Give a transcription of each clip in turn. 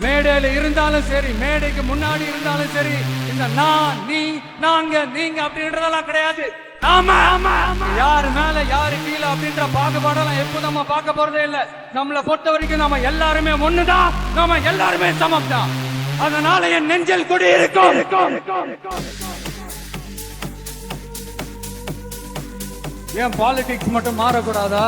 மேடையில இருந்தாலும் சரி, மேடைக்கு முன்னாடி இருந்தாலும் சரி, இந்த நான், நீ, நாங்க, நீங்க அப்படின்றதெல்லாம் கிடையாது. யாரு மேல யாரு கீழே அப்படின்ற பாகுபாடெல்லாம் எப்போ நம்ம பார்க்க போறதே இல்ல. நம்மளை பொறுத்த வரைக்கும் நம்ம எல்லாருமே ஒண்ணுதான், நம்ம எல்லாருமே சமம் தான். அதனால என் நெஞ்சில் குடி இருக்கும். ஏன் பாலிடிக்ஸ் மட்டும் மாறக்கூடாதா?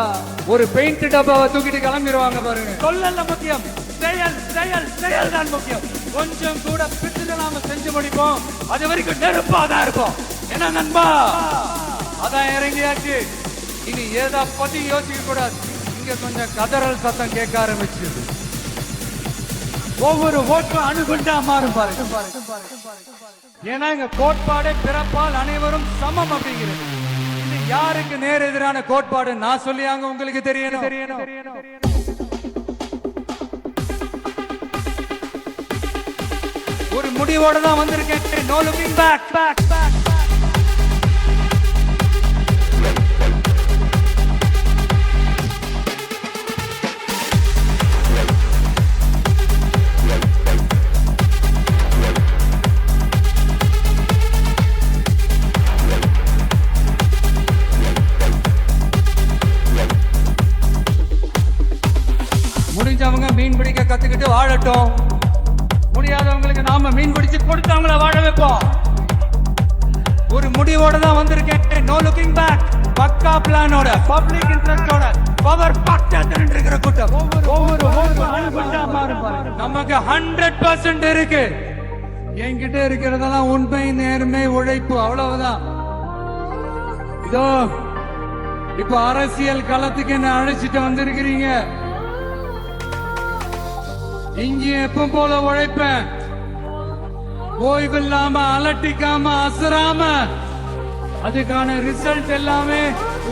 ஒரு பெயிண்ட் டப்பாவை தூக்கிட்டு கிளம்பிடுவாங்க பாருங்க. சொல்லல முக்கியம், செயல் செயல் செயல் தான் முக்கியம். கொஞ்சம் கூட பிட்டு நாம செஞ்சு முடிப்போம். அது வரைக்கும் நெருப்பா தான் இருப்போம். என்ன நண்பா? அதான் இறங்கியாச்சு. இனி ஏதா பத்தி யோசிக்க கூடாது. இங்க கொஞ்சம் கதறல் சத்தம் கேட்க ஆரம்பிச்சது. ஒவ்வொரு ஓட்டும் அணுகுண்டா மாறும் பாருங்க. ஏன்னா இங்க கோட்பாடு பிறப்பால் அனைவரும் சமம் அப்படிங்கிறது. இது யாருக்கு நேர் எதிரான கோட்பாடு நான் சொல்லியாங்க உங்களுக்கு தெரியணும். ஒரு முடிவோட தான் வந்திருக்கேன். No looking back. முடிஞ்சவங்க மீன் பிடிக்க கத்துக்கிட்டு வாழட்டும். முடியாதவங்களுக்கு நாம மீன் பிடிச்சு கொடுத்து அவங்கள வாழ வைப்போம். ஒரு முடிவோட தான் வந்திருக்கேன். No looking back. பக்கா பிளானோட, பப்ளிக் இன்ட்ரெஸ்டோட, பவர் பக்கத்துல இருக்கிற கூட்டம். ஒவ்வொரு நமக்கு 100% இருக்கு. என்கிட்ட இருக்கிறதெல்லாம் உண்மை, நேர்மை, உழைப்பு, அவ்வளவுதான். இதோ இப்ப அரசியல் களத்துக்கு என்ன அழைச்சிட்டு வந்திருக்கிறீங்க. இங்க எப்ப போல உழைப்பேன். ஓய்வில்லாம, அலட்டிக்காம, அசராம. அதுக்கான ரிசல்ட் எல்லாமே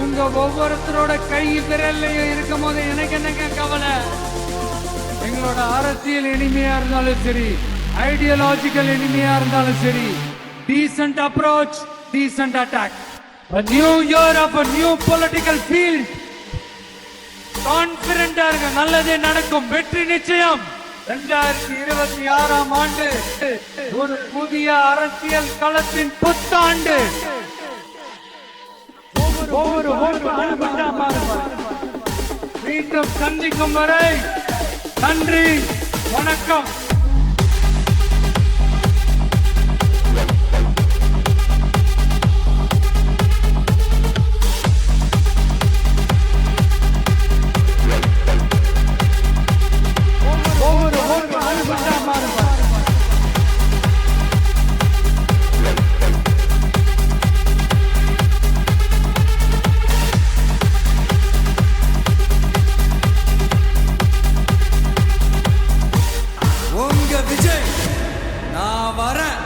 உங்க ஒவ்வொருத்தரோட கை விரல்லையும் இருக்கும் போது எனக்கு என்னங்க கவலை. எங்களோட அரசியல் இனிமையா இருந்தாலும் சரி, ஐடியாலஜிக்கல் இனிமையா இருந்தாலும் சரி, decent approach, decent attack. A new year of a new political field. கான்பிடென்டா இருக்க, நல்லதே நடக்கும், வெற்றி நிச்சயம். 2026ஆம் ஆண்டு ஒரு புதிய அரசியல் களத்தின் புத்தாண்டு. ஒவ்வொரு மீண்டும் சந்திக்கும் வரை நன்றி, வணக்கம். விஜய், நான் வரேன்.